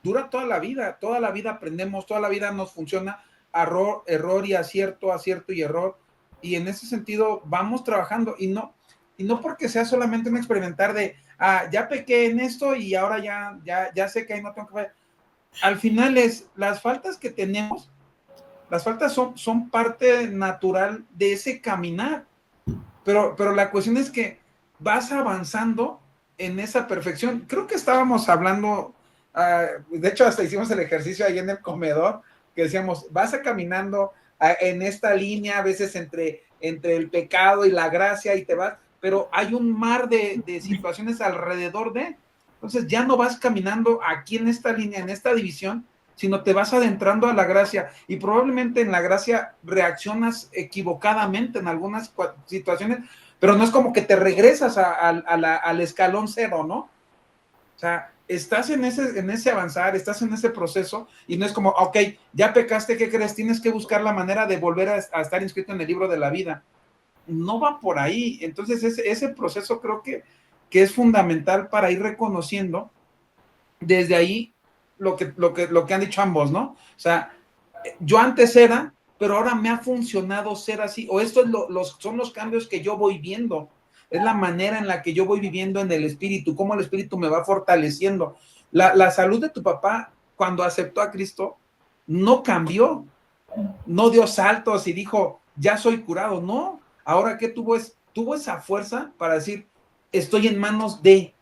Speaker 5: dura toda la vida aprendemos, toda la vida nos funciona error y acierto y error, y en ese sentido vamos trabajando, y no porque sea solamente un experimentar de, ya pequé en esto y ahora ya sé que ahí no tengo que fallar. Al final las faltas que tenemos, las faltas son parte natural de ese caminar, pero la cuestión es que vas avanzando en esa perfección. Creo que estábamos hablando, de hecho hasta hicimos el ejercicio ahí en el comedor, que decíamos, vas caminando en esta línea, a veces entre el pecado y la gracia, y te vas, pero hay un mar de situaciones alrededor entonces ya no vas caminando aquí en esta línea, en esta división, sino te vas adentrando a la gracia, y probablemente en la gracia reaccionas equivocadamente en algunas situaciones, pero no es como que te regresas al escalón cero, ¿no? O sea, estás en ese avanzar, estás en ese proceso, y no es como, ok, ya pecaste, ¿qué crees? Tienes que buscar la manera de volver a estar inscrito en el libro de la vida. No va por ahí. Entonces ese proceso creo que es fundamental para ir reconociendo desde ahí lo que han dicho ambos, ¿no? O sea, yo antes era, pero ahora me ha funcionado ser así, o esto son los cambios que yo voy viendo, es la manera en la que yo voy viviendo en el espíritu, cómo el espíritu me va fortaleciendo. La salud de tu papá, cuando aceptó a Cristo, no cambió, no dio saltos y dijo, ya soy curado, no. Ahora, ¿qué tuvo esa fuerza para decir, estoy en manos de...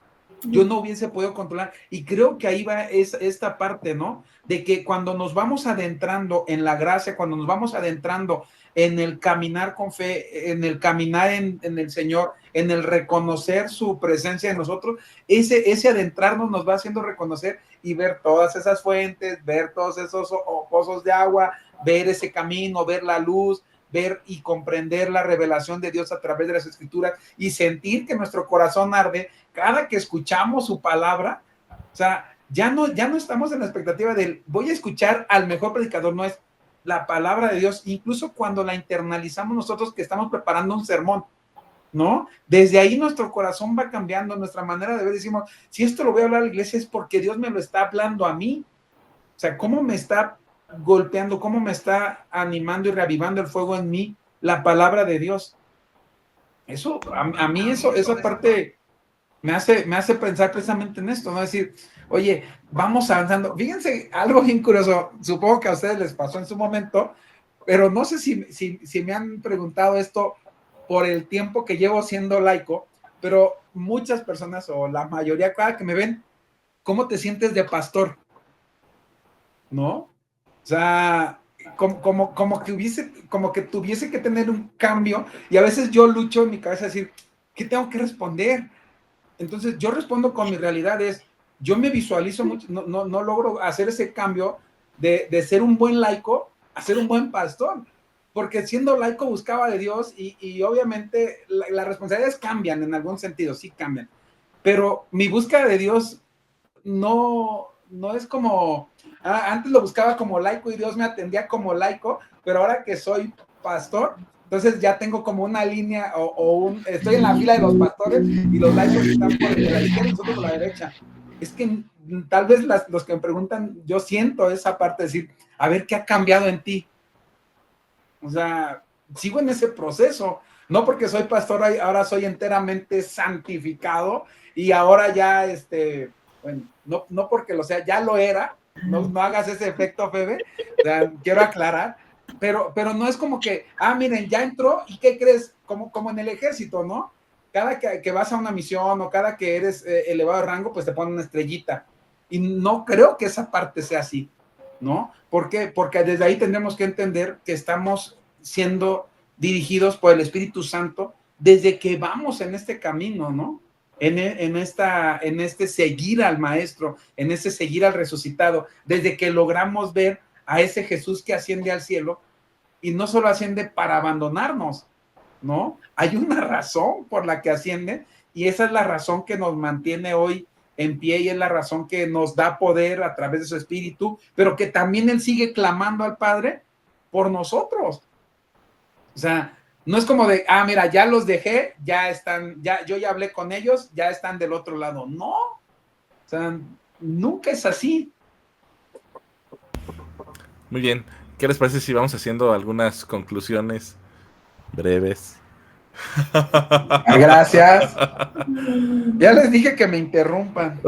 Speaker 5: Yo no hubiese podido controlar, y creo que ahí va esta parte, ¿no? De que cuando nos vamos adentrando en la gracia, cuando nos vamos adentrando en el caminar con fe, en el caminar en el Señor, en el reconocer su presencia en nosotros, ese adentrarnos nos va haciendo reconocer y ver todas esas fuentes, ver todos esos pozos de agua, ver ese camino, ver la luz, ver y comprender la revelación de Dios a través de las Escrituras, y sentir que nuestro corazón arde cada que escuchamos su palabra. O sea, ya no estamos en la expectativa de voy a escuchar al mejor predicador, no, es la palabra de Dios, incluso cuando la internalizamos nosotros que estamos preparando un sermón, ¿no? Desde ahí nuestro corazón va cambiando, nuestra manera de ver, decimos, si esto lo voy a hablar a la iglesia es porque Dios me lo está hablando a mí. O sea, ¿cómo me está golpeando, cómo me está animando y reavivando el fuego en mí la palabra de Dios? Eso, a mí esa parte me hace pensar precisamente en esto, ¿no? Decir, oye, vamos avanzando. Fíjense, algo bien curioso, supongo que a ustedes les pasó en su momento, pero no sé si me han preguntado esto por el tiempo que llevo siendo laico, pero muchas personas, o la mayoría, cada que me ven, ¿cómo te sientes de pastor? ¿No? O sea, como que tuviese que tener un cambio, y a veces yo lucho en mi cabeza a decir, ¿qué tengo que responder? Entonces yo respondo con mi realidad, yo me visualizo mucho, no logro hacer ese cambio de ser un buen laico a ser un buen pastor, porque siendo laico buscaba de Dios, y obviamente las responsabilidades cambian en algún sentido, sí cambian, pero mi búsqueda de Dios no es como, antes lo buscaba como laico y Dios me atendía como laico, pero ahora que soy pastor, entonces ya tengo como una línea estoy en la fila de los pastores y los laicos están por la izquierda y nosotros por la derecha. Es que tal vez los que me preguntan, yo siento esa parte de decir, a ver qué ha cambiado en ti. O sea, sigo en ese proceso, no porque soy pastor, ahora soy enteramente santificado y ahora ya, bueno, no porque lo sea, ya lo era, no hagas ese efecto, Febe, o sea, quiero aclarar, pero no es como que, miren, ya entró, ¿y qué crees? Como en el ejército, ¿no? Cada que vas a una misión o cada que eres elevado de rango, pues te ponen una estrellita, y no creo que esa parte sea así, ¿no? ¿Por qué? Porque desde ahí tendremos que entender que estamos siendo dirigidos por el Espíritu Santo desde que vamos en este camino, ¿no? En este seguir al Maestro, en este seguir al resucitado, desde que logramos ver a ese Jesús que asciende al cielo, y no solo asciende para abandonarnos, ¿no? Hay una razón por la que asciende, y esa es la razón que nos mantiene hoy en pie, y es la razón que nos da poder a través de su Espíritu, pero que también Él sigue clamando al Padre por nosotros. O sea, no es como de, mira, ya los dejé, ya están, yo ya hablé con ellos, ya están del otro lado. No, o sea, nunca es así.
Speaker 2: Muy bien. ¿Qué les parece si vamos haciendo algunas conclusiones breves?
Speaker 5: Gracias. Ya les dije que me interrumpan.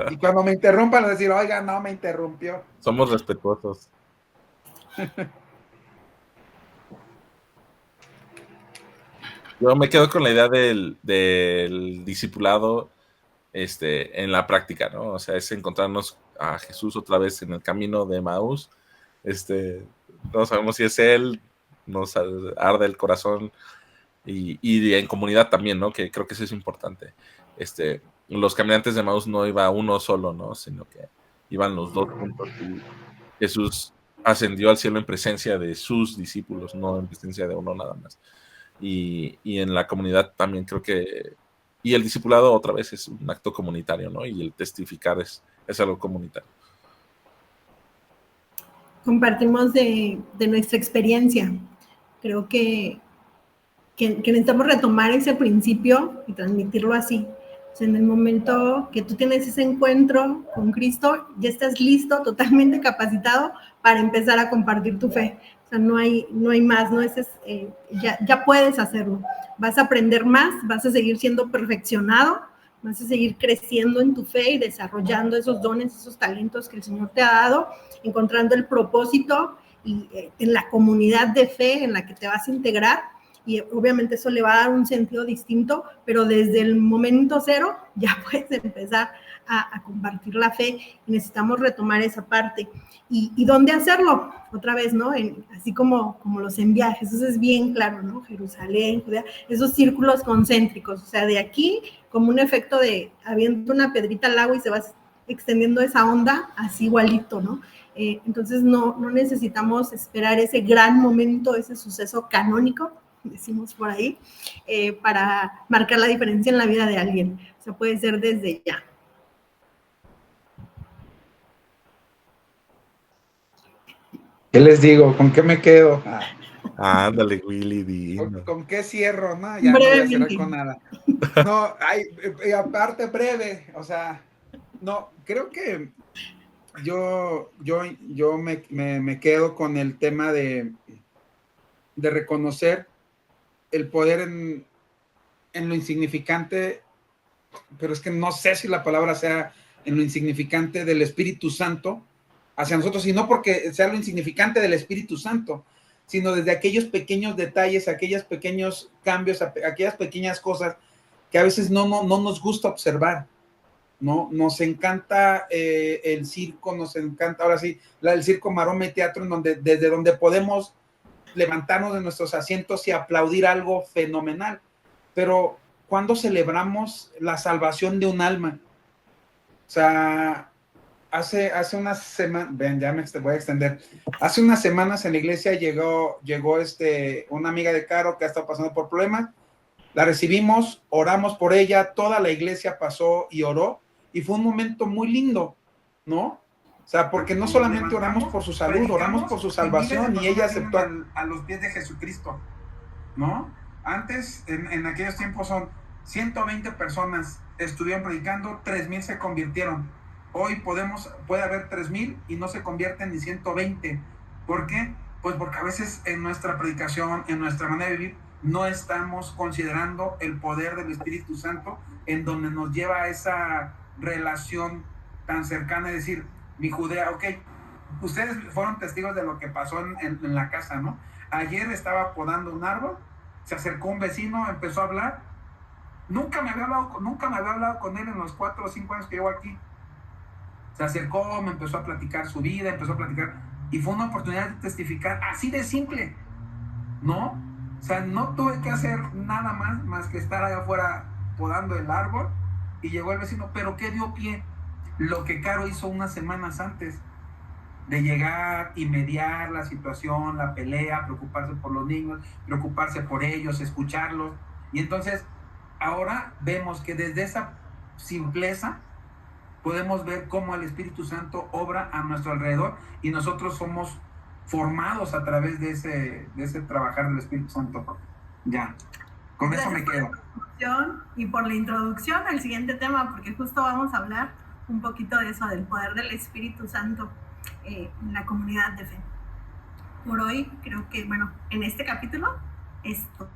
Speaker 5: Y cuando me interrumpan, les decir, oiga, no me interrumpió.
Speaker 2: Somos respetuosos. Yo me quedo con la idea del discipulado en la práctica, ¿no? O sea, es encontrarnos a Jesús otra vez en el camino de Emaús. No sabemos si es Él, nos arde el corazón, y en comunidad también, ¿no? Que creo que eso es importante. Los caminantes de Emaús no iba uno solo, ¿no? Sino que iban los dos juntos, y Jesús ascendió al cielo en presencia de sus discípulos, no en presencia de uno nada más. Y en la comunidad también creo que, y el discipulado otra vez es un acto comunitario, ¿no? Y el testificar es algo comunitario.
Speaker 1: Compartimos de nuestra experiencia. Creo que necesitamos retomar ese principio y transmitirlo así. O sea, en el momento que tú tienes ese encuentro con Cristo, ya estás listo, totalmente capacitado para empezar a compartir tu fe. O sea, no hay más, ¿no? Ya puedes hacerlo. Vas a aprender más, vas a seguir siendo perfeccionado, vas a seguir creciendo en tu fe y desarrollando esos dones, esos talentos que el Señor te ha dado, encontrando el propósito y en la comunidad de fe en la que te vas a integrar. Y obviamente eso le va a dar un sentido distinto, pero desde el momento cero ya puedes empezar a compartir la fe, y necesitamos retomar esa parte. ¿Y dónde hacerlo? Otra vez, ¿no? Así como los en viajes, eso es bien claro, ¿no? Jerusalén, Judea, esos círculos concéntricos, o sea, de aquí, como un efecto de aviento una pedrita al agua y se va extendiendo esa onda, así igualito, ¿no? Entonces no necesitamos esperar ese gran momento, ese suceso canónico, decimos por ahí, para marcar la diferencia en la vida de alguien. O sea, puede ser desde ya.
Speaker 5: ¿Qué les digo? ¿Con qué me quedo?
Speaker 2: Ándale, Willy.
Speaker 5: ¿Con qué cierro? No, ya no voy a cerrar con nada. No, aparte breve, o sea, no, creo que yo me quedo con el tema de reconocer el poder en lo insignificante, pero es que no sé si la palabra sea en lo insignificante del Espíritu Santo hacia nosotros, y no porque sea lo insignificante del Espíritu Santo, sino desde aquellos pequeños detalles, aquellos pequeños cambios, aquellas pequeñas cosas que a veces no nos gusta observar, ¿no? Nos encanta el circo, nos encanta, ahora sí, el circo, maroma y teatro, desde donde podemos levantarnos de nuestros asientos y aplaudir algo fenomenal. Pero ¿cuándo celebramos la salvación de un alma? O sea, hace unas semanas, ven, ya me voy a extender. Hace unas semanas en la iglesia llegó una amiga de Caro que ha estado pasando por problemas. La recibimos, oramos por ella, toda la iglesia pasó y oró, y fue un momento muy lindo, ¿no? O sea, porque no solamente oramos por su salud, oramos por su salvación, y ella aceptó a los pies de Jesucristo, ¿no? Antes, en aquellos tiempos, son 120 personas estuvieron predicando, 3,000 se convirtieron. Hoy puede haber 3,000 y no se convierten ni 120. ¿Por qué? Pues porque a veces en nuestra predicación, en nuestra manera de vivir, no estamos considerando el poder del Espíritu Santo, en donde nos lleva a esa relación tan cercana, es decir, mi Judea, ok, ustedes fueron testigos de lo que pasó en la casa, ¿no? Ayer estaba podando un árbol, se acercó un vecino, empezó a hablar, nunca me había hablado con él en los 4 o 5 años que llevo aquí. Se acercó, me empezó a platicar su vida, y fue una oportunidad de testificar, así de simple, ¿no? O sea, no tuve que hacer nada más que estar allá afuera podando el árbol y llegó el vecino. ¿Pero qué dio pie? Lo que Caro hizo unas semanas antes de llegar y mediar la situación, la pelea, preocuparse por los niños, preocuparse por ellos, escucharlos. Y entonces ahora vemos que desde esa simpleza podemos ver cómo el Espíritu Santo obra a nuestro alrededor y nosotros somos formados a través de ese trabajar del Espíritu Santo. Ya, con eso me quedo.
Speaker 1: Y por la introducción al siguiente tema, porque justo vamos a hablar un poquito de eso, del poder del Espíritu Santo en la comunidad de fe. Por hoy creo que, bueno, en este capítulo es todo.